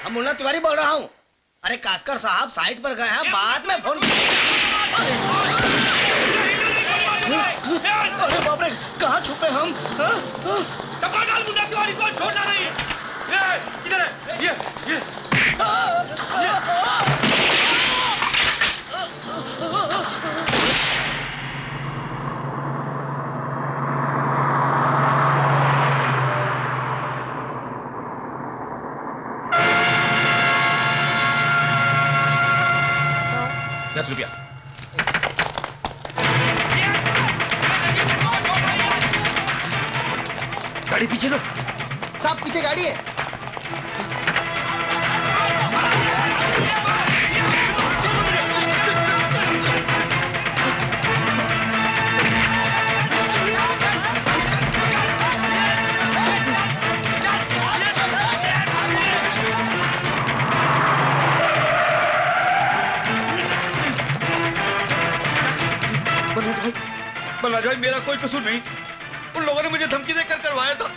हम मुन्ना तिवारी बोल रहा हूँ। अरे कास्कर साहब साइट पर गए हैं, बाद में फोन। अरे बाप रे, कहाँ छुपे हम? टपका डाल मुन्ना तिवारी को, छोड़ना नहीं। ये इधर है, ये। ₹10। गाड़ी पीछे लो साहब, पीछे गाड़ी है। बलराज भाई, मेरा कोई कसूर नहीं। उन लोगों ने मुझे धमकी देकर करवाया था।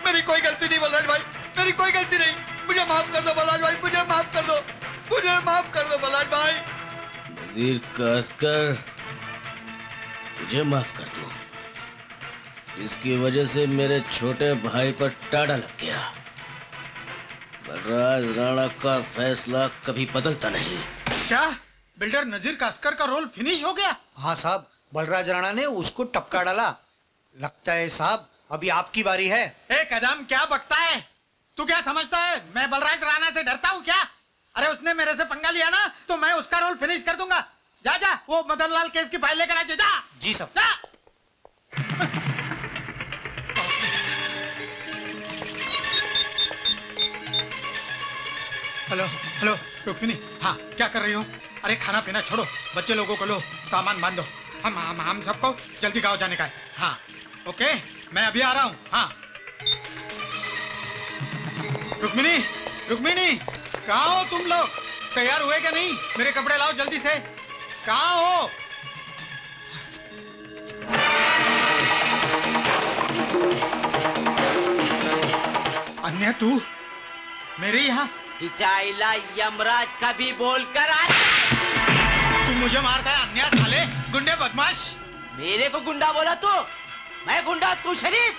मेरी कोई गलती नहीं बलराज भाई, मेरी कोई गलती नहीं। मुझे माफ कर दो बलराज भाई, मुझे माफ कर दो, मुझे माफ कर दो बलराज भाई। नजीर कास्कर, तुझे माफ कर दूं? इसकी वजह से मेरे छोटे भाई पर टाड़ा लग गया। बलराज राणा का फैसला कभी बदलता नहीं। क्या बिल्डर नजीर कास्कर का रोल फिनिश हो गया? हाँ साहब, बलराज राणा ने उसको टपका डाला। लगता है साहब अभी आपकी बारी है। ए कदम, क्या बकता है तू? क्या समझता है मैं बलराज राणा से डरता हूँ क्या? अरे उसने मेरे से पंगा लिया ना, तो मैं उसका रोल फिनिश कर दूंगा। जा जा, वो मदन लाल केस की फाइल लेकर आ जा। जी साहब। जा। हेलो हेलो रुक्मिनी, हाँ क्या कर रही हो? अरे खाना पीना छोड़ो, बच्चे लोगों को लो, सामान बांधो। हम सबको जल्दी गांव जाने का है। हाँ ओके, मैं अभी आ रहा हूँ। हाँ रुक्मिनी, रुक्मिनी, कहाँ हो तुम लोग? तैयार हुए क्या नहीं? मेरे कपड़े लाओ जल्दी से। कहाँ हो? अन्य तू मेरे यहाँ? चाइला यमराज का भी बोलकर आ। तू मुझे मारता है अन्य साले, गुंडे बदमाश। मेरे को गुंडा बोला तू? मैं गुंडा, तू शरीफ।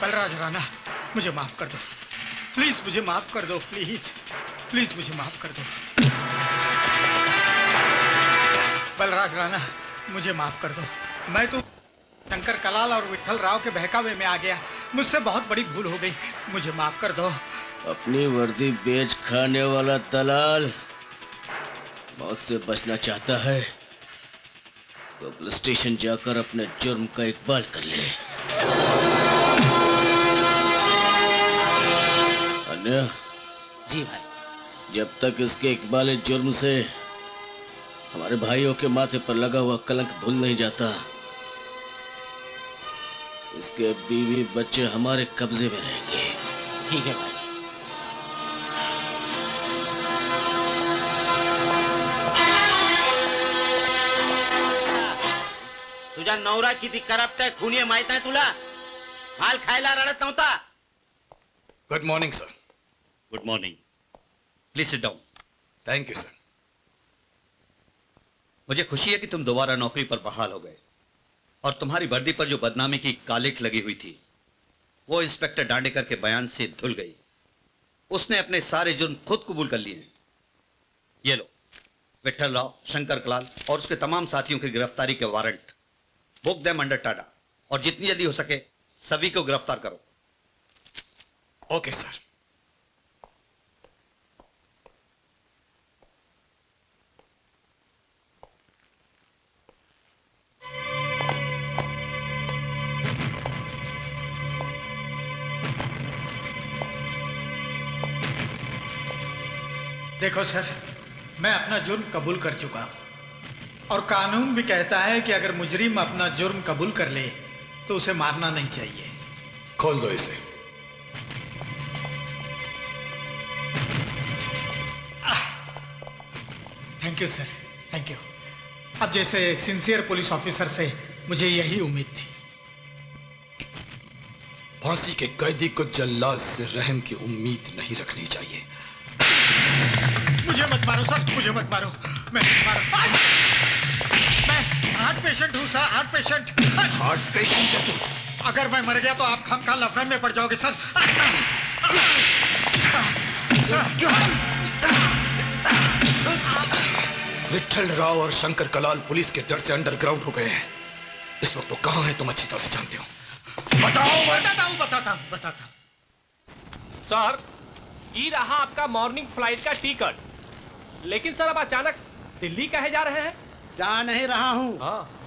बलराज राणा, मुझे माफ कर दो प्लीज, मुझे माफ कर दो प्लीज, प्लीज मुझे माफ कर दो। बलराज राणा, मुझे माफ कर दो। मैं तो शंकर कलाल और विठल राव के बहकावे में आ गया। मुझसे बहुत बड़ी भूल हो गई, मुझे माफ कर दो। अपनी वर्दी बेच खाने वाला दलाल मौत से बचना चाहता है तो पुलिस स्टेशन जाकर अपने जुर्म का इकबाल कर ले। अन्य जी भाई, जब तक इसके इकबाल जुर्म से हमारे भाइयों के माथे पर लगा हुआ कलंक धुल नहीं जाता, इसके बीवी बच्चे हमारे कब्जे में रहेंगे। ठीक है भाई। तुझा नवरा किती करप्ट आहे, खुनी आहे माहित आहे तुला? माल खायला रडत नव्हता। Good morning sir. Good morning, please sit down. Thank you sir. मुझे खुशी है कि तुम दोबारा नौकरी पर बहाल हो गए और तुम्हारी वर्दी पर जो बदनामी की कालिख लगी हुई थी वो इंस्पेक्टर डांडेकर के बयान से धुल गई। उसने अपने सारे जुर्म खुद कबूल कर लिए। ये लो, विठल राव, शंकर कलाल और उसके तमाम साथियों की गिरफ्तारी के warrant. Book them under Tada और जितनी जल्दी हो सके सभी को गिरफ्तार करो। Okay sir. देखो सर, मैं अपना जुर्म कबूल कर चुका हूं। और कानून भी कहता है कि अगर मुजरिम अपना जुर्म कबूल कर ले तो उसे मारना नहीं चाहिए। खोल दो इसे। Thank you sir, thank you. अब जैसे सिंसियर पुलिस ऑफिसर से मुझे यही उम्मीद थी। फांसी के कैदी को जल्लाद से रहम की उम्मीद नहीं रखनी चाहिए। मुझे मत मारो सर, मुझे मत मारो। मैं हार्ट पेशेंट हूँ sir, heart patient. Heart patient है तू? अगर मैं मर गया तो आप खामखा लफड़े में पड़ जाओगे सर। विठल राव और शंकर कलाल पुलिस के डर से अंडरग्राउंड हो गए हैं। इस वक्त वो कहां है तुम अच्छी तरह से जानते हो। बताओ। बताता हूँ। सर, ये रहा आपका मॉर्निंग फ्लाइट का टिकट। लेकिन सर अब अचानक दिल्ली कहे जा रहे हैं? जा नहीं रहा हूँ,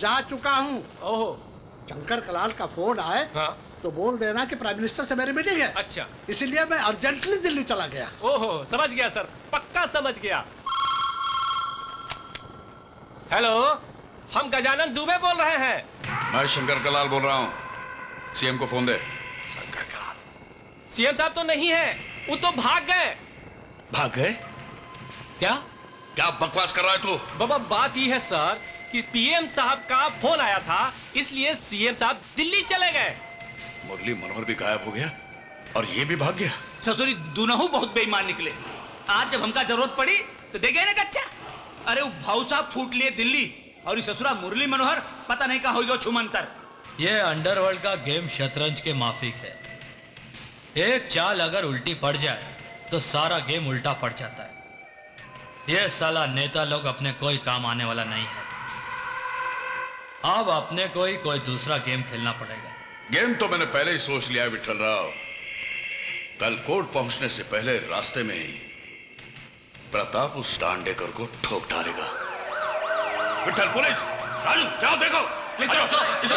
जा चुका हूँ। ओहो। शंकर कलाल का फोन आए तो बोल देना कि प्राइम मिनिस्टर से मेरी मीटिंग है। अच्छा। इसीलिए मैं अर्जेंटली दिल्ली चला गया। ओहो, समझ गया सर, पक्का समझ गया। हेलो, हम गजानन दुबे बोल रहे हैं। मैं शंकर कलाल बोल रहा हूँ। सीएम को फोन दे। शंकर कलाल? सीएम साहब तो नहीं है, वो तो भाग गए। भाग गए? क्या बकवास कर रहा है तू? बाबा बात ये है सर कि पीएम साहब का फोन आया था, इसलिए सीएम साहब दिल्ली चले गए। मुरली मनोहर भी गायब हो गया और ये भी भाग गया। ससुरी दोनों बहुत बेईमान निकले। आज जब हमका जरूरत पड़ी तो दे गए ना कच्चा। अरे वो भाऊ साहब फूट लिए दिल्ली और ससुरा मुरली मनोहर पता नहीं कहाँ होगा छुमंतर। ये अंडरवर्ल्ड का गेम शतरंज के माफिक है। एक चाल अगर उल्टी पड़ जाए तो सारा गेम उल्टा पड़ जाता है। ये साला नेता लोग अपने कोई काम आने वाला नहीं है। अब अपने कोई दूसरा गेम खेलना पड़ेगा। गेम तो मैंने पहले ही सोच लिया है विठल राव। कल कोर्ट पहुंचने से पहले रास्ते में ही प्रताप उस दांडेकर को ठोक डालेगा। विठल पुलिस, राजू जाओ देखो। चलो।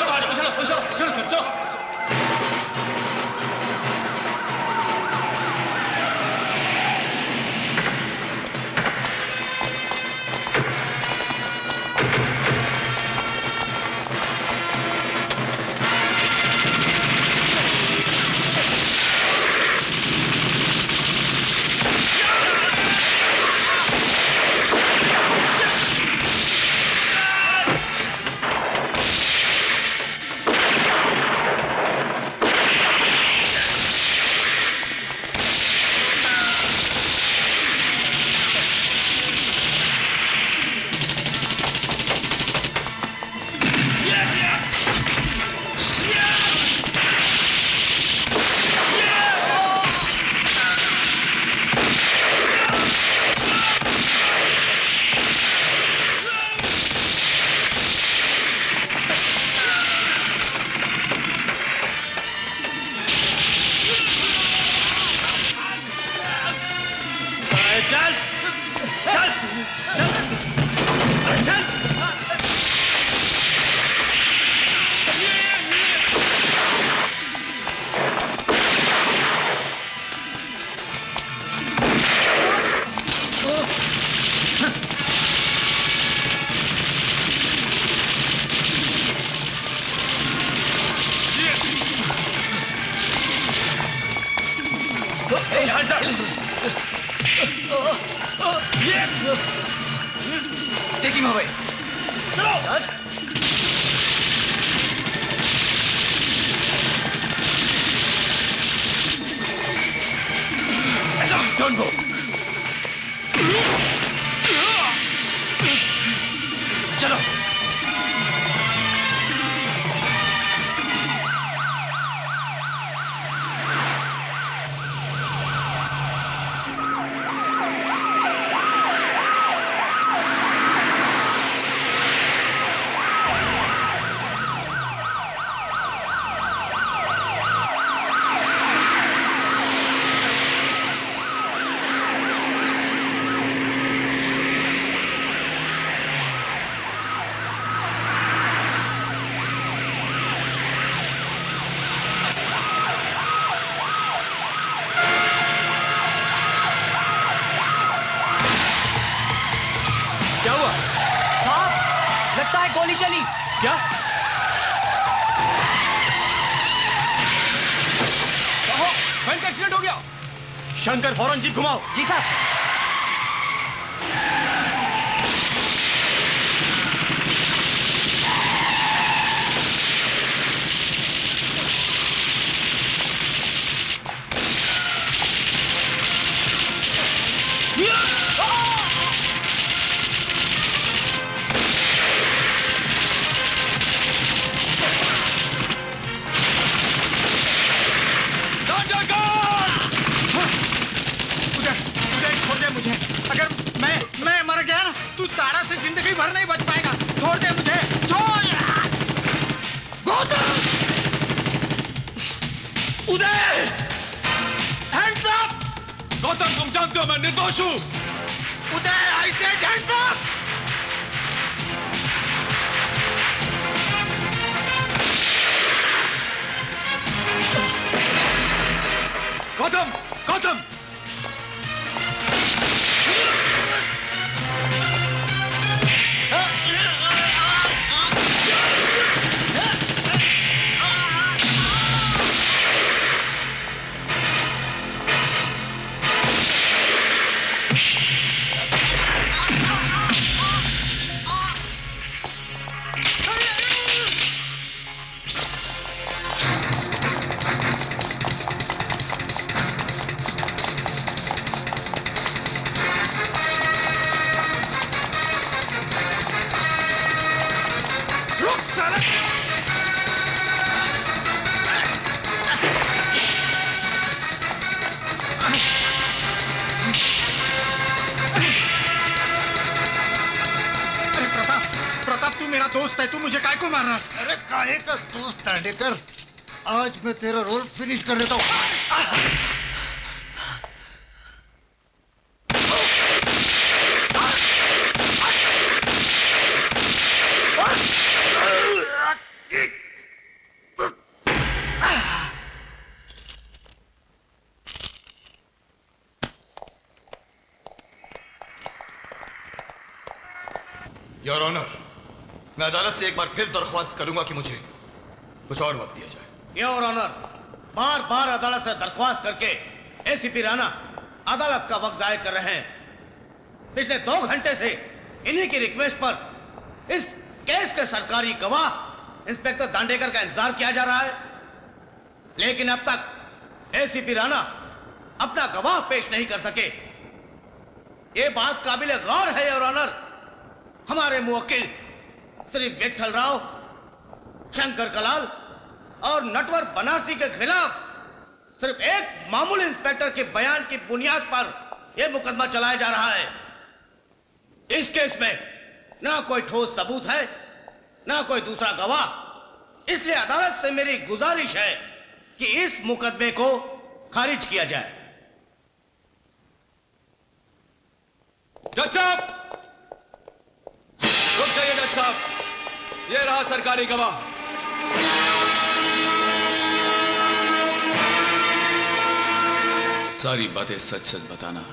Take him away. Don't go. चलो। एक्सीडेंट हो गया। शंकर फौरन जीप घुमाओ। जी साहब। तारा से जिंदगी भर नहीं बच पाएगा। छोड़ दे मुझे, छोड़। गौतम! उदय! Hands up! गौतम, तुम जानते हो मैं निर्दोष हूं। Uday, I said hands up! Gautam! Gautam! दोस्त है, तू मुझे काय को मार रहा है? अरे काहे का दोस्त दांडेकर, आज मैं तेरा रोल फिनिश कर देता हूँ। योर ऑनर, मैं अदालत से एक बार फिर दरख्वास्त करूंगा कि मुझे कुछ और वक्त दिया जाए। योर ऑनर, बार बार अदालत से दरख्वास्त करके एसीपी राणा अदालत का वक्त जाया कर रहे हैं। पिछले 2 घंटे से इन्हीं की रिक्वेस्ट पर इस केस के सरकारी गवाह इंस्पेक्टर दांडेकर का इंतजार किया जा रहा है, लेकिन अब तक एसीपी राणा अपना गवाह पेश नहीं कर सके। ये बात काबिल गौर है योर ऑनर। हमारे मुवक्किल श्री विठल राव, शंकर कलाल और नटवर बनारसी के खिलाफ सिर्फ एक मामूली इंस्पेक्टर के बयान की बुनियाद पर यह मुकदमा चलाया जा रहा है। इस केस में ना कोई ठोस सबूत है, ना कोई दूसरा गवाह। इसलिए अदालत से मेरी गुजारिश है कि इस मुकदमे को खारिज किया जाए। जज साहब, रुक जाइए जज साहब, ये रहा सरकारी गवाह। सारी बातें सच सच बताना,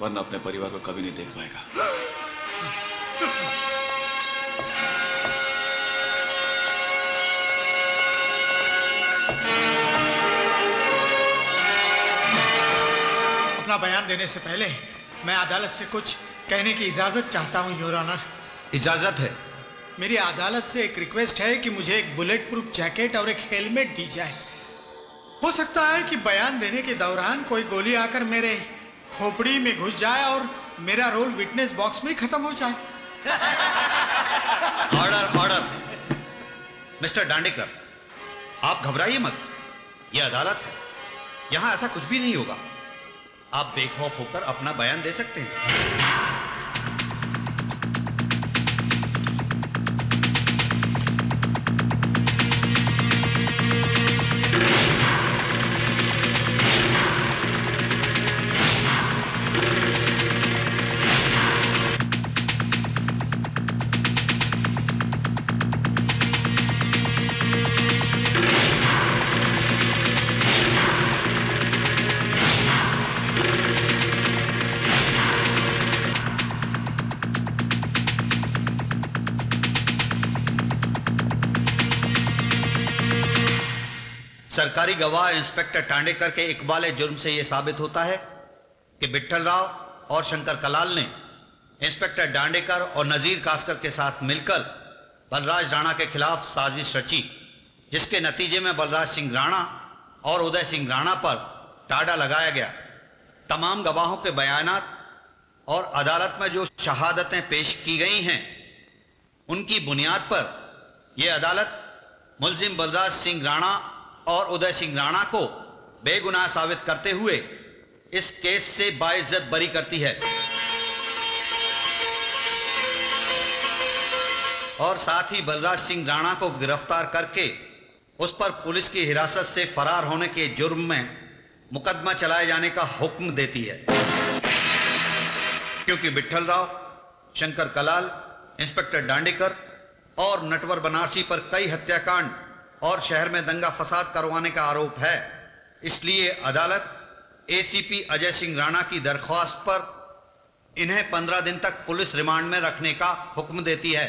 वरना अपने परिवार को कभी नहीं देख पाएगा। अपना बयान देने से पहले मैं अदालत से कुछ कहने की इजाजत चाहता हूं योर ऑनर। इजाजत है। मेरी अदालत से एक रिक्वेस्ट है कि मुझे एक बुलेट प्रूफ जैकेट और एक हेलमेट दी जाए। हो सकता है कि बयान देने के दौरान कोई गोली आकर मेरे खोपड़ी में घुस जाए और मेरा रोल विटनेस बॉक्स में ही खत्म हो जाए। Order, order. मिस्टर दांडेकर, आप घबराइए मत, यह अदालत है, यहां ऐसा कुछ भी नहीं होगा। आप बेखौफ होकर अपना बयान दे सकते हैं। सरकारी गवाह इंस्पेक्टर टांडेकर के इकबाल जुर्म से यह साबित होता है कि विट्ठल राव और शंकर कलाल ने इंस्पेक्टर डांडेकर और नजीर कास्कर के साथ मिलकर बलराज राणा के खिलाफ साजिश रची, जिसके नतीजे में बलराज सिंह राणा और उदय सिंह राणा पर टाड़ा लगाया गया। तमाम गवाहों के बयानात और अदालत में जो शहादतें पेश की गई हैं, उनकी बुनियाद पर यह अदालत मुलजिम बलराज सिंह राणा और उदय सिंह राणा को बेगुनाह साबित करते हुए इस केस से बाइज्जत बरी करती है और साथ ही बलराज सिंह राणा को गिरफ्तार करके उस पर पुलिस की हिरासत से फरार होने के जुर्म में मुकदमा चलाए जाने का हुक्म देती है, क्योंकि विट्ठल राव, शंकर कलाल, इंस्पेक्टर डांडेकर और नटवर बनारसी पर कई हत्याकांड और शहर में दंगा फसाद करवाने का आरोप है। इसलिए अदालत एसीपी अजय सिंह राणा की दरख्वास्त पर इन्हें 15 दिन तक पुलिस रिमांड में रखने का हुक्म देती है।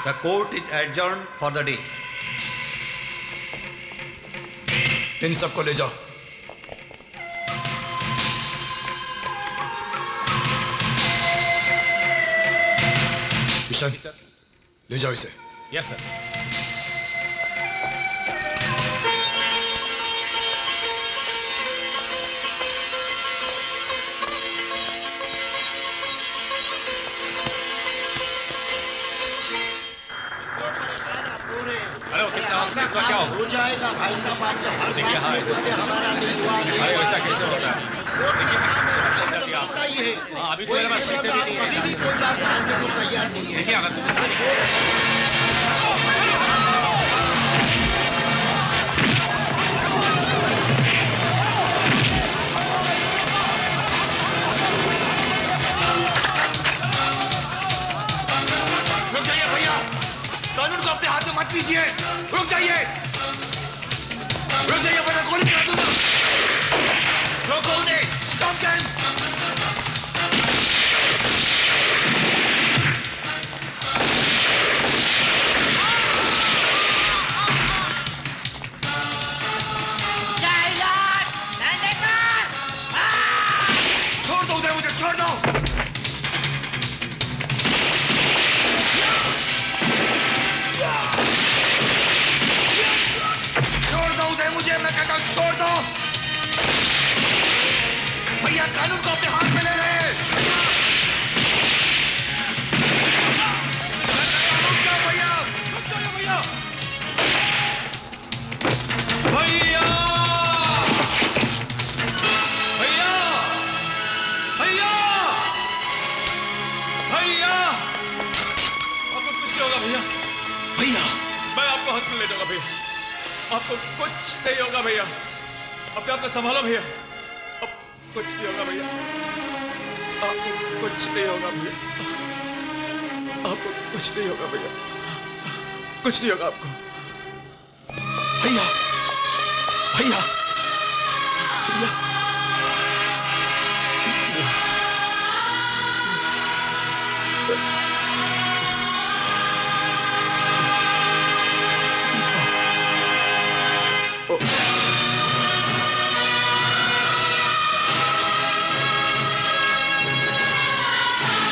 The court is adjourned for the day. इन सबको ले जाओ। किशन, ले जाओ इसे। Yes sir. अरे वकील साहब, कैसा क्या हो जाएगा भाई साहब? आपसे हर देखिए, हाँ हमारा नहीं हुआ। अरे वैसा कैसे होता है? देखिए अभी तो मेरे पास पैसे भी नहीं है। कोई बात मानने को तैयार नहीं है। देखिए रुक जाइए भैया, कानून को अपने हाथ में मत लीजिए। रुक जाइए, रुक जाइए वरना गोली चला दूंगा। रोको उन्हें, स्टॉप देम। छोड़ दो उन्हें, मुझे छोड़ दो। मुझे मैं कहता हूं छोड़ दो भैया, कानून को अपने हाथ में ले रहे हैं। रुक जाओ भैया, रुक जाओ भैया। भैया भैया भैया भैया, आपको कुछ नहीं होगा भैया। भैया मैं आपको हॉस्पिटल ले जाऊंगा भैया, आपको कुछ नहीं होगा भैया। अपने आप को संभालो भैया, अब कुछ नहीं होगा भैया, आपको कुछ नहीं होगा भैया, आपको कुछ नहीं होगा भैया, कुछ नहीं होगा आपको। भैया भैया भैया